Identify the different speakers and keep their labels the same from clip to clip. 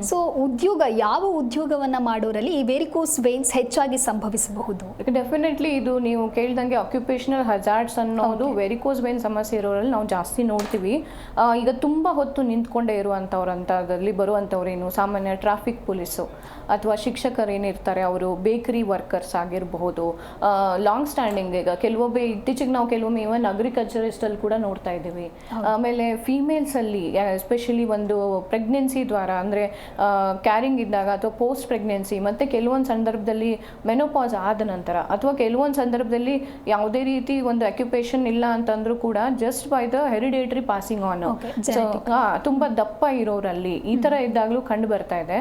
Speaker 1: So ಯಾವ ಉದ್ಯೋಗವನ್ನ ಮಾಡೋರಲ್ಲಿ ಈ varicose veins ಹೆಚ್ಚಾಗಿ ಸಂಭವಿಸಬಹುದು?
Speaker 2: ಡೆಫಿನೆಟ್ಲಿ ಇದು ನೀವು ಕೇಳ್ದಂಗೆ ಆಕ್ಯುಪೇಷನಲ್ ಹಜಾರ್ಡ್ಸ್ ಅನ್ನೋದು ವೆರಿಕೋಸ್ ವೇನ್ ಸಮಸ್ಯೆ ಇರೋರಲ್ಲಿ ನಾವು ಜಾಸ್ತಿ ನೋಡ್ತೀವಿ. ಈಗ ತುಂಬ ಹೊತ್ತು ನಿಂತ್ಕೊಂಡೇ ಇರುವಂಥವ್ರಂಥದ್ರಲ್ಲಿ ಬರುವಂಥವ್ರೇನು ಸಾಮಾನ್ಯ ಟ್ರಾಫಿಕ್ ಪೊಲೀಸು ಅಥವಾ ಶಿಕ್ಷಕರು ಏನಿರ್ತಾರೆ ಅವರು ಬೇಕರಿ ವರ್ಕರ್ಸ್ ಆಗಿರಬಹುದು. ಲಾಂಗ್ ಸ್ಟ್ಯಾಂಡಿಂಗ್ ಈಗ ಕೆಲವೊಬ್ಬೆ ಇತ್ತೀಚೆಗೆ ನಾವು ಕೆಲವೊಮ್ಮೆ ಇವನ್ ಅಗ್ರಿಕಲ್ಚರಿಸ್ಟಲ್ಲಿ ಕೂಡ ನೋಡ್ತಾ ಇದ್ದೀವಿ. ಆಮೇಲೆ ಫೀಮೇಲ್ಸಲ್ಲಿ ಎಸ್ಪೆಷಲಿ ಒಂದು ಪ್ರೆಗ್ನೆನ್ಸಿ ದ್ವಾರ ಅಂದರೆ ಕ್ಯಾರಿಂಗ್ ಇದ್ದಾಗ ಅಥವಾ ಪೋಸ್ಟ್ ಪ್ರೆಗ್ನೆನ್ಸಿ ಮತ್ತು ಕೆಲವೊಂದು ಸಂದರ್ಭದಲ್ಲಿ ಮೆನೋಪಾಸ್ ಆದ ನಂತರ ಅಥವಾ ಕೆಲವೊಂದು ಸಂದರ್ಭದಲ್ಲಿ ಯಾವುದೇ ರೀತಿ ಒಂದು ಅಕ್ಯುಪೇಷನ್ ಇಲ್ಲ ಅಂತಂದ್ರೂ ಕೂಡ just by the hereditary passing on ತುಂಬ ದಪ್ಪ ಇರೋರಲ್ಲಿ ಈ ಥರ ಇದ್ದಾಗಲೂ ಕಂಡು ಬರ್ತಾ ಇದೆ.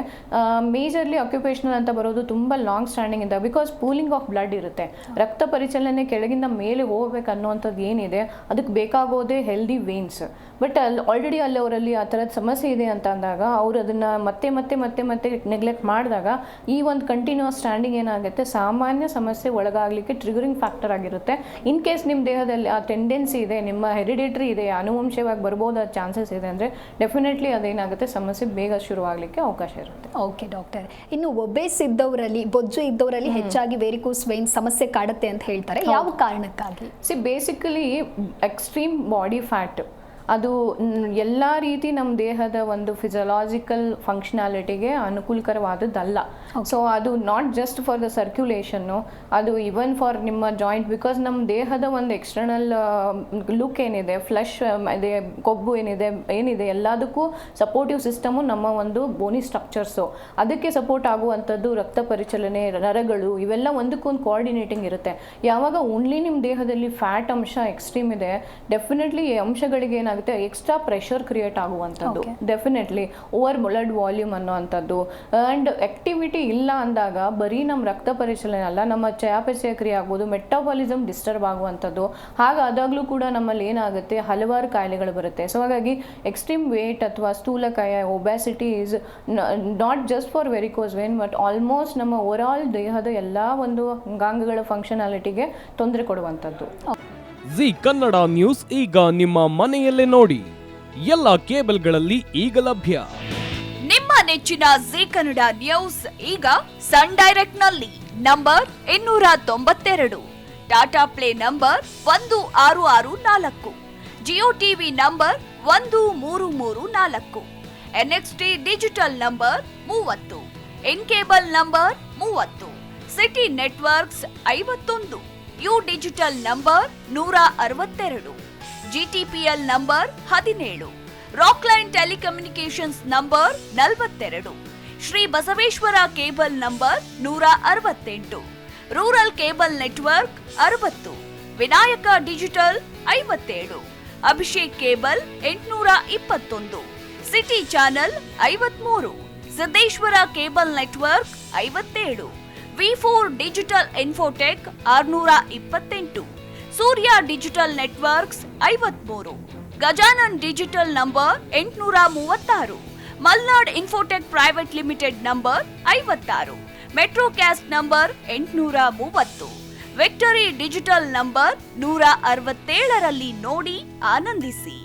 Speaker 2: ಮೇಜರ್ಲಿ ಆಕ್ಯುಪೇಷನಲ್ ಅಂತ ಬರೋದು ತುಂಬ ಲಾಂಗ್ ಸ್ಟ್ಯಾಂಡಿಂಗ್ ಇಂದ, ಬಿಕಾಸ್ ಪೂಲಿಂಗ್ ಆಫ್ ಬ್ಲಡ್ ಇರುತ್ತೆ. ರಕ್ತ ಪರಿಚಲನೆ ಕೆಳಗಿಂದ ಮೇಲೆ ಹೋಗ್ಬೇಕು ಅನ್ನೋವಂಥದ್ದು ಏನಿದೆ ಅದಕ್ಕೆ ಬೇಕಾಗೋದೇ ಹೆಲ್ದಿ ವೇನ್ಸ್. ಬಟ್ ಆಲ್ರೆಡಿ ಅವರಲ್ಲಿ ಆ ಥರದ ಸಮಸ್ಯೆ ಇದೆ ಅಂತ ಅಂದಾಗ ಅವ್ರು ಅದನ್ನು ಮತ್ತೆ ಮತ್ತೆ ಮತ್ತೆ ಮತ್ತೆ ನೆಗ್ಲೆಕ್ಟ್ ಮಾಡಿದಾಗ ಈ ಒಂದು ಕಂಟಿನ್ಯೂಸ್ ಸ್ಟ್ಯಾಂಡಿಂಗ್ ಏನಾಗುತ್ತೆ ಸಾಮಾನ್ಯ ಸಮಸ್ಯೆ ಒಳಗಾಗಲಿಕ್ಕೆ ಟ್ರಿಗರಿಂಗ್ ಫ್ಯಾಕ್ಟರ್ ಆಗಿರುತ್ತೆ. ಇನ್ ಕೇಸ್ ನಿಮ್ಮ ದೇಹದಲ್ಲಿ ಆ ಟೆಂಡೆನ್ಸಿ ಇದೆ, ನಿಮ್ಮ ಹೆರಿಡೇಟ್ರಿ ಇದೆ, ಅನುವಂಶವಾಗಿ ಬರ್ಬೋದಾದ ಚಾನ್ಸಸ್ ಇದೆ ಅಂದರೆ ಡೆಫಿನೆಟ್ಲಿ ಅದೇನಾಗುತ್ತೆ ಸಮಸ್ಯೆ ಬೇಗ ಶುರುವಾಗಲಿಕ್ಕೆ ಅವಕಾಶ ಇರುತ್ತೆ.
Speaker 1: ಓಕೆ ಡಾಕ್ಟರ್, ಇನ್ನು ಒಬೇಸ್ ಇದ್ದವರಲ್ಲಿ, ಬೊಜ್ಜು ಇದ್ದವರಲ್ಲಿ ಹೆಚ್ಚಾಗಿ ವೆರಿಕೋಸ್ ವೇನ್ ಸಮಸ್ಯೆ ಕಾಡುತ್ತೆ ಅಂತ ಹೇಳ್ತಾರೆ. ಯಾವ ಕಾರಣಕ್ಕಾಗಿ?
Speaker 2: ಬೇಸಿಕಲಿ ಎಕ್ಸ್ಟ್ರೀಮ್ ಬಾಡಿ ಫ್ಯಾಟ್ ಅದು ಎಲ್ಲ ರೀತಿ ನಮ್ಮ ದೇಹದ ಒಂದು ಫಿಸಿಯಲಾಜಿಕಲ್ ಫಂಕ್ಷನಾಲಿಟಿಗೆ ಅನುಕೂಲಕರವಾದದ್ದಲ್ಲ. ಸೊ ಅದು ನಾಟ್ ಜಸ್ಟ್ ಫಾರ್ ದ ಸರ್ಕ್ಯುಲೇಷನ್ನು, ಅದು ಇವನ್ ಫಾರ್ ನಿಮ್ಮ ಜಾಯಿಂಟ್, ಬಿಕಾಸ್ ನಮ್ಮ ದೇಹದ ಒಂದು ಎಕ್ಸ್ಟರ್ನಲ್ ಲುಕ್ ಏನಿದೆ, ಫ್ಲಶ್ ಇದೆ, ಕೊಬ್ಬು ಏನಿದೆ ಎಲ್ಲದಕ್ಕೂ ಸಪೋರ್ಟಿವ್ ಸಿಸ್ಟಮು ನಮ್ಮ ಒಂದು ಬೋನಿ ಸ್ಟ್ರಕ್ಚರ್ಸು. ಅದಕ್ಕೆ ಸಪೋರ್ಟ್ ಆಗುವಂಥದ್ದು ರಕ್ತ ಪರಿಚಲನೆ, ನರಗಳು, ಇವೆಲ್ಲ ಒಂದಕ್ಕೊಂದು ಕೋಆರ್ಡಿನೇಟಿಂಗ್ ಇರುತ್ತೆ. ಯಾವಾಗ ಓನ್ಲಿ ನಿಮ್ಮ ದೇಹದಲ್ಲಿ ಫ್ಯಾಟ್ ಅಂಶ ಎಕ್ಸ್ಟ್ರೀಮ್ ಇದೆ, ಡೆಫಿನೆಟ್ಲಿ ಈ ಅಂಶಗಳಿಗೆ ಏನಾಗುತ್ತೆ ಎಕ್ಸ್ಟ್ರಾ ಪ್ರೆಷರ್ ಕ್ರಿಯೇಟ್ ಆಗುವಂಥದ್ದು, ಡೆಫಿನೆಟ್ಲಿ ಓವರ್ ಬ್ಲಡ್ ವಾಲ್ಯೂಮ್ ಅನ್ನೋವಂಥದ್ದು. ಆ್ಯಂಡ್ ಆಕ್ಟಿವಿಟಿ ಇಲ್ಲ ಅಂದಾಗ ಬರೀ ನಮ್ಮ ರಕ್ತ ಪರಿಚಲನೆ ಅಲ್ಲ, ನಮ್ಮ ಚಯಾಪಚಯ ಕ್ರಿಯೆ ಆಗ್ಬೋದು, ಮೆಟಾಬಾಲಿಸಮ್ ಡಿಸ್ಟರ್ಬ್ ಆಗುವಂಥದ್ದು. ಹಾಗಾದಾಗಲೂ ಕೂಡ ನಮ್ಮಲ್ಲಿ ಏನಾಗುತ್ತೆ ಹಲವಾರು ಕಾಯಿಲೆಗಳು ಬರುತ್ತೆ. ಸೊ ಹಾಗಾಗಿ ಎಕ್ಸ್ಟ್ರೀಮ್ ವೇಟ್ ಅಥವಾ ಸ್ಥೂಲಕಾಯ obesity is not just for varicose vein but almost ನಮ್ಮ ಓವರ್ ಆಲ್ ದೇಹದ ಎಲ್ಲ ಒಂದು ಅಂಗಾಂಗಗಳ ಫಂಕ್ಷನಾಲಿಟಿಗೆ ತೊಂದರೆ ಕೊಡುವಂಥದ್ದು.
Speaker 3: ಜಿ ಕನ್ನಡ ನ್ಯೂಸ್ ಈಗ ನಿಮ್ಮ ಮನೆಯಲ್ಲೇ ನೋಡಿ, ಎಲ್ಲ ಕೇಬಲ್ಗಳಲ್ಲಿ ಈಗ ಲಭ್ಯ.
Speaker 4: ನಿಮ್ಮ ನೆಚ್ಚಿನ ಜಿ ಕನ್ನಡ ನ್ಯೂಸ್ ಈಗ ಸನ್ ಡೈರೆಕ್ಟ್ ನಲ್ಲಿ number 292, Tata play number 1664, Jio TV number 1334, NXT digital number 30, N cable number 30, city networks 51, U digital number 162, GTPL number 17, Rockline telecommunications number 42, Shri Basaveshwara cable number 168, rural cable network 60, Vinayaka digital 57, Abhishek cable 821, city channel 53, Siddeshwara cable network 57, V4 digital Infotech 628, ಸೂರ್ಯ digital networks 53, Gajanan digital number 836, Malnad Infotech private limited number 56, Metrocast number 830, Victory digital number 167ರಲ್ಲಿ ನೋಡಿ ಆನಂದಿಸಿ.